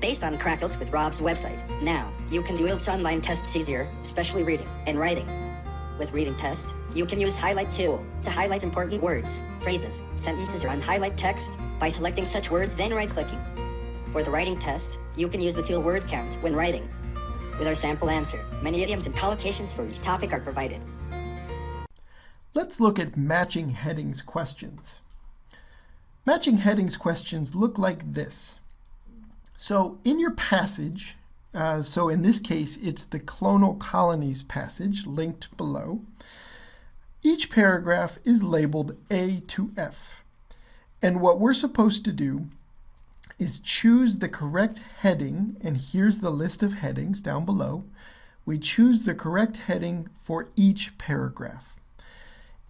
based on Crackles with Rob's website. Now, you can do IELTS online tests easier, especially reading and writing. With Reading Test, you can use Highlight tool to highlight important words, phrases, sentences, or unhighlight text by selecting such words, then right-clicking. For the Writing Test, you can use the tool Word Count when writing. With our sample answer, many idioms and collocations for each topic are provided. Let's look at matching headings questions. Matching headings questions look like this. So in your passage, so in this case, it's the clonal colonies passage linked below. Each paragraph is labeled A to F. And what we're supposed to do is choose the correct heading, and here's the list of headings down below. We choose the correct heading for each paragraph.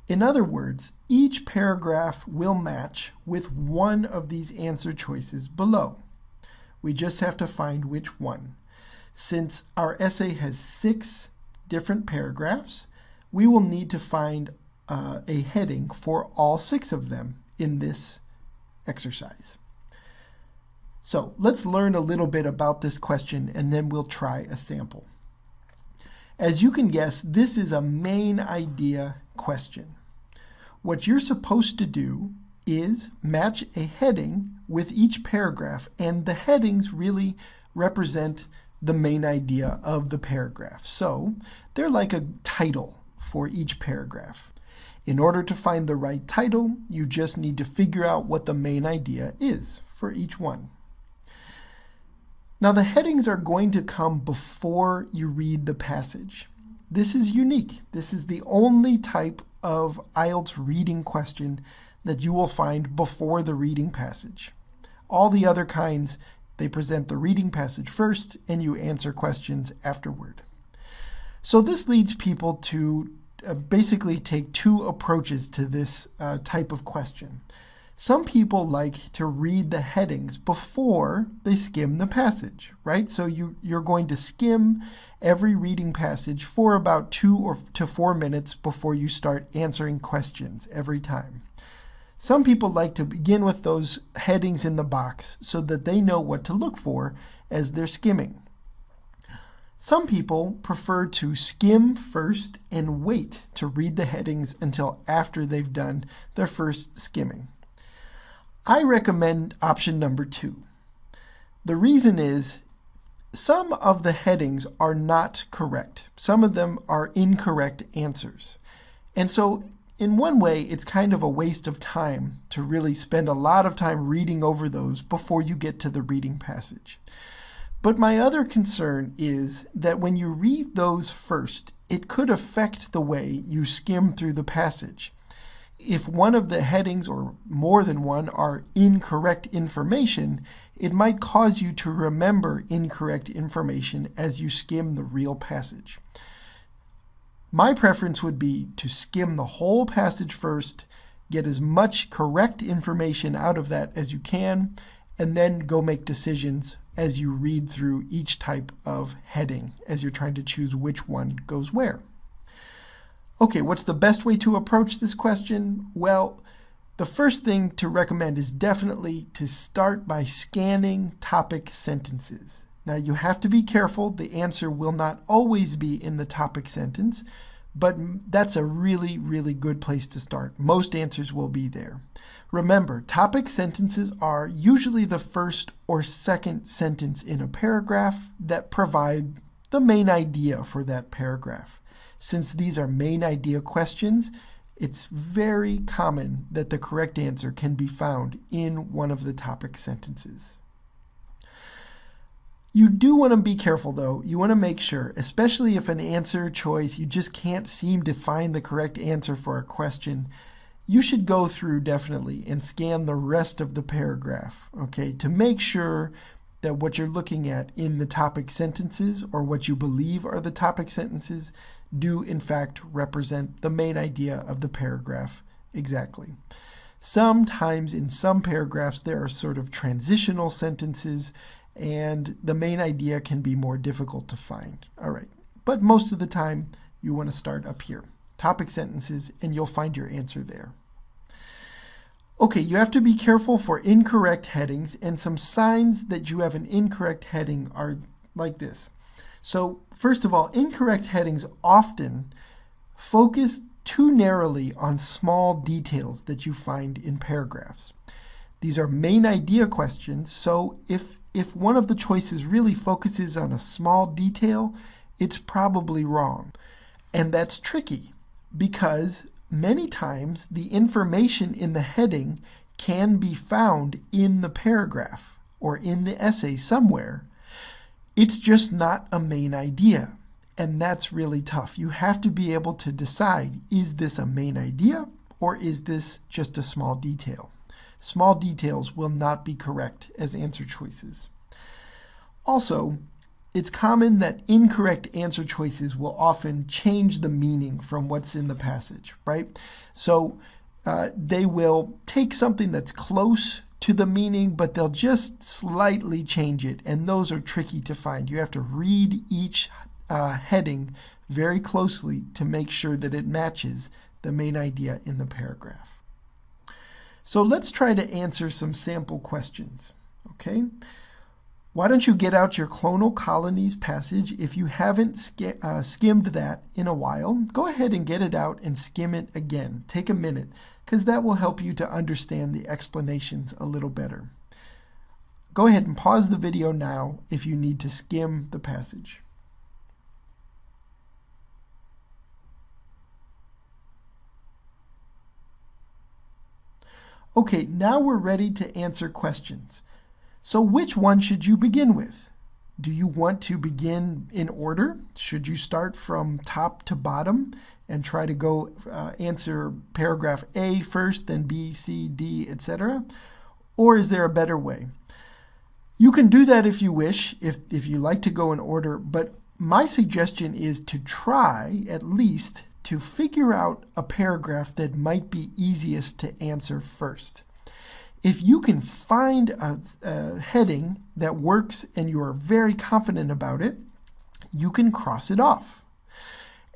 In other words, each paragraph will match with one of these answer choices below. We just have to find which one. Since our essay has 6 different paragraphs, we will need to find a heading for all 6 of them in this exercise. So let's learn a little bit about this question and then we'll try a sample. As you can guess, this is a main idea question. What you're supposed to do is match a heading with each paragraph, and the headings really represent the main idea of the paragraph. So they're like a title for each paragraph. In order to find the right title, you just need to figure out what the main idea is for each one. Now the headings are going to come before you read the passage. This is unique. This is the only type of IELTS reading question that you will find before the reading passage. All the other kinds, they present the reading passage first and you answer questions afterward. So this leads people to basically take 2 approaches to this type of question. Some people like to read the headings before they skim the passage, right? So you're going to skim every reading passage for about 2 to 4 minutes before you start answering questions every time. Some people like to begin with those headings in the box so that they know what to look for as they're skimming. Some people prefer to skim first and wait to read the headings until after they've done their first skimming. I recommend option number 2. The reason is some of the headings are not correct. Some of them are incorrect answers. And so in one way, it's kind of a waste of time to really spend a lot of time reading over those before you get to the reading passage. But my other concern is that when you read those first, it could affect the way you skim through the passage. If one of the headings, or more than one, are incorrect information, it might cause you to remember incorrect information as you skim the real passage. My preference would be to skim the whole passage first, get as much correct information out of that as you can, and then go make decisions as you read through each type of heading as you're trying to choose which one goes where. Okay, what's the best way to approach this question? Well, the first thing to recommend is definitely to start by scanning topic sentences. Now you have to be careful. The answer will not always be in the topic sentence, but that's a really, really good place to start. Most answers will be there. Remember, topic sentences are usually the first or second sentence in a paragraph that provide the main idea for that paragraph. Since these are main idea questions, it's very common that the correct answer can be found in one of the topic sentences. You do want to be careful though. You want to make sure, especially if an answer choice, you just can't seem to find the correct answer for a question, you should go through definitely and scan the rest of the paragraph, okay, to make sure that what you're looking at in the topic sentences, or what you believe are the topic sentences, do in fact represent the main idea of the paragraph exactly. Sometimes in some paragraphs there are sort of transitional sentences and the main idea can be more difficult to find. All right, but most of the time you want to start up here, topic sentences, and you'll find your answer there. Okay, you have to be careful for incorrect headings, and some signs that you have an incorrect heading are like this. So first of all, incorrect headings often focus too narrowly on small details that you find in paragraphs. These are main idea questions, so if one of the choices really focuses on a small detail, it's probably wrong. And that's tricky because many times the information in the heading can be found in the paragraph or in the essay somewhere. It's just not a main idea, and that's really tough. You have to be able to decide, is this a main idea or is this just a small detail? Small details will not be correct as answer choices. Also, it's common that incorrect answer choices will often change the meaning from what's in the passage, right? So they will take something that's close to the meaning, but they'll just slightly change it, and those are tricky to find. You have to read each heading very closely to make sure that it matches the main idea in the paragraph. So let's try to answer some sample questions, okay? Why don't you get out your clonal colonies passage? If you haven't skimmed that in a while, go ahead and get it out and skim it again. Take a minute, because that will help you to understand the explanations a little better. Go ahead and pause the video now if you need to skim the passage. Okay, now we're ready to answer questions. So which one should you begin with? Do you want to begin in order? Should you start from top to bottom and try to go answer paragraph A first, then B, C, D, etc.? Or is there a better way? You can do that if you wish, if you like to go in order, but my suggestion is to try at least to figure out a paragraph that might be easiest to answer first. If you can find a heading that works and you are very confident about it, you can cross it off.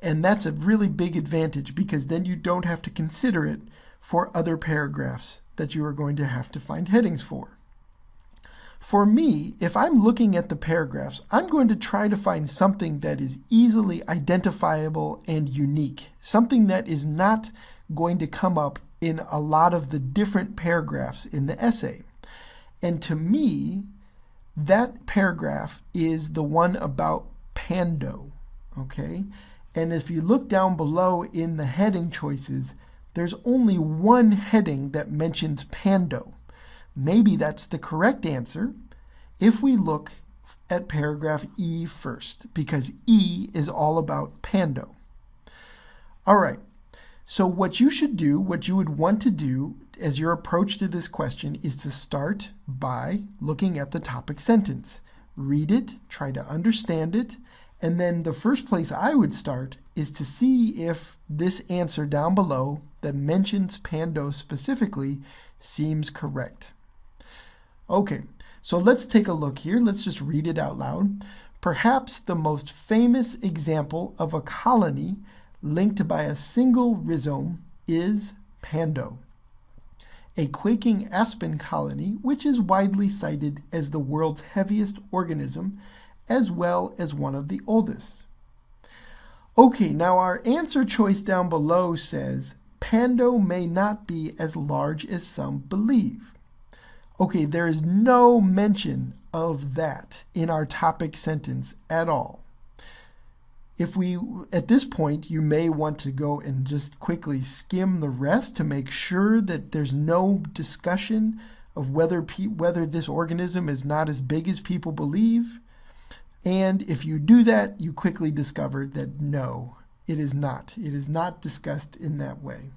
And that's a really big advantage because then you don't have to consider it for other paragraphs that you are going to have to find headings for. For me, if I'm looking at the paragraphs, I'm going to try to find something that is easily identifiable and unique, something that is not going to come up in a lot of the different paragraphs in the essay. And to me, that paragraph is the one about Pando, okay? And if you look down below in the heading choices, there's only one heading that mentions Pando. Maybe that's the correct answer if we look at paragraph E first, because E is all about Pando. All right, so what you should do, what you would want to do as your approach to this question is to start by looking at the topic sentence. Read it, try to understand it, and then the first place I would start is to see if this answer down below that mentions Pando specifically seems correct. Okay, so let's take a look here. Let's just read it out loud. Perhaps the most famous example of a colony linked by a single rhizome is Pando, a quaking aspen colony which is widely cited as the world's heaviest organism as well as one of the oldest. Okay, now our answer choice down below says Pando may not be as large as some believe. Okay, there is no mention of that in our topic sentence at all. At this point, you may want to go and just quickly skim the rest to make sure that there's no discussion of whether this organism is not as big as people believe. And if you do that, you quickly discover that no, it is not. It is not discussed in that way.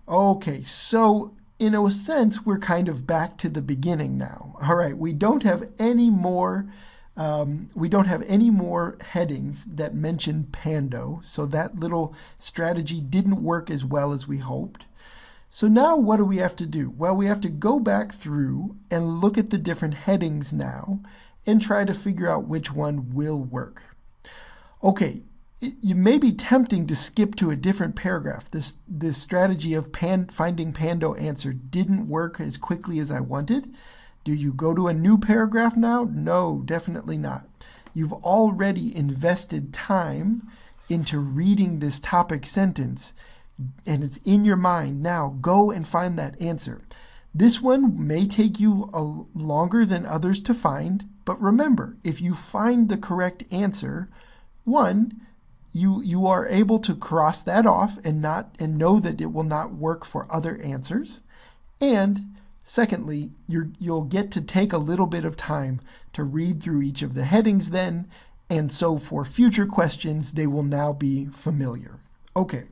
Okay, so in a sense, we're kind of back to the beginning now. All right, we don't have any more headings that mention Pando, so that little strategy didn't work as well as we hoped. So now what do we have to do? Well, we have to go back through and look at the different headings now and try to figure out which one will work. Okay, you may be tempting to skip to a different paragraph. This strategy of finding Pando answer didn't work as quickly as I wanted. Do you go to a new paragraph now? No, definitely not. You've already invested time into reading this topic sentence, and it's in your mind. Now go and find that answer. This one may take you longer than others to find, but remember, if you find the correct answer, one, you are able to cross that off and know that it will not work for other answers. And secondly, you'll get to take a little bit of time to read through each of the headings then, and so for future questions, they will now be familiar. Okay,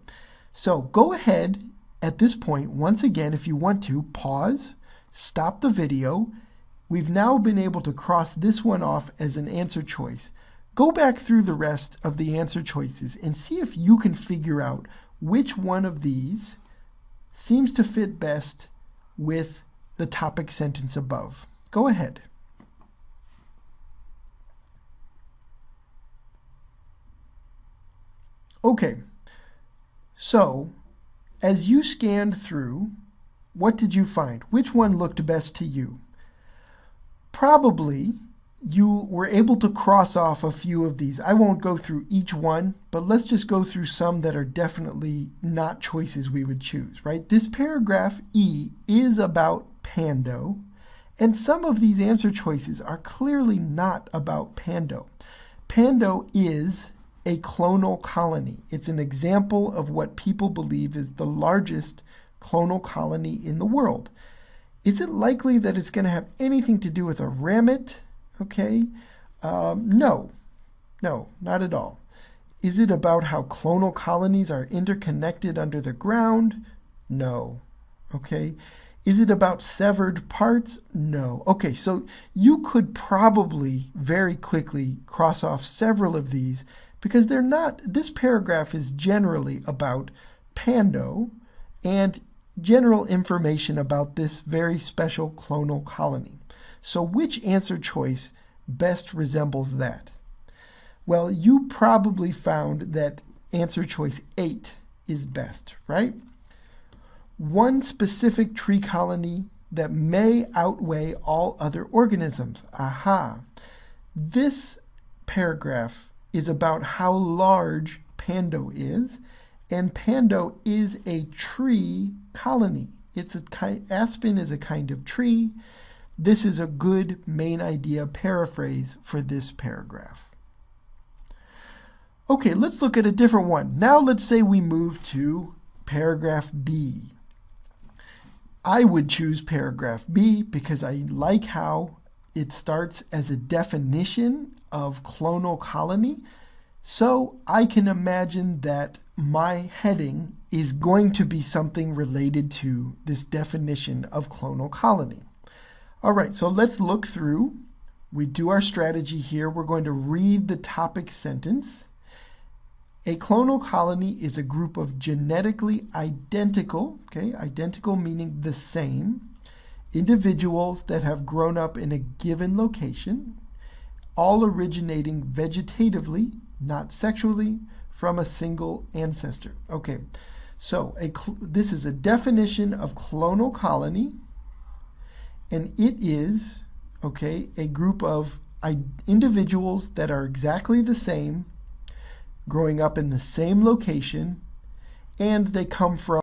so go ahead at this point, once again, if you want to, pause, stop the video. We've now been able to cross this one off as an answer choice. Go back through the rest of the answer choices and see if you can figure out which one of these seems to fit best with the topic sentence above. Go ahead. Okay, so as you scanned through, what did you find? Which one looked best to you? Probably you were able to cross off a few of these. I won't go through each one, but let's just go through some that are definitely not choices we would choose, right? This paragraph E is about Pando, and some of these answer choices are clearly not about Pando. Pando is a clonal colony. It's an example of what people believe is the largest clonal colony in the world. Is it likely that it's going to have anything to do with a rammet? Okay, no, not at all. Is it about how clonal colonies are interconnected under the ground? No. Okay. Is it about severed parts? No. Okay, so you could probably very quickly cross off several of these because they're not, this paragraph is generally about Pando and general information about this very special clonal colony. So which answer choice best resembles that? Well, you probably found that answer choice 8 is best, right? One specific tree colony that may outweigh all other organisms. Aha! This paragraph is about how large Pando is, and Pando is a tree colony. Aspen is a kind of tree. This is a good main idea paraphrase for this paragraph. Okay, let's look at a different one. Now let's say we move to paragraph B. I would choose paragraph B because I like how it starts as a definition of clonal colony. So I can imagine that my heading is going to be something related to this definition of clonal colony. All right, so let's look through. We do our strategy here. We're going to read the topic sentence. A clonal colony is a group of genetically identical, okay, identical meaning the same, individuals that have grown up in a given location, all originating vegetatively, not sexually, from a single ancestor. Okay, so this is a definition of clonal colony, and it is, okay, a group of individuals that are exactly the same, growing up in the same location, and they come from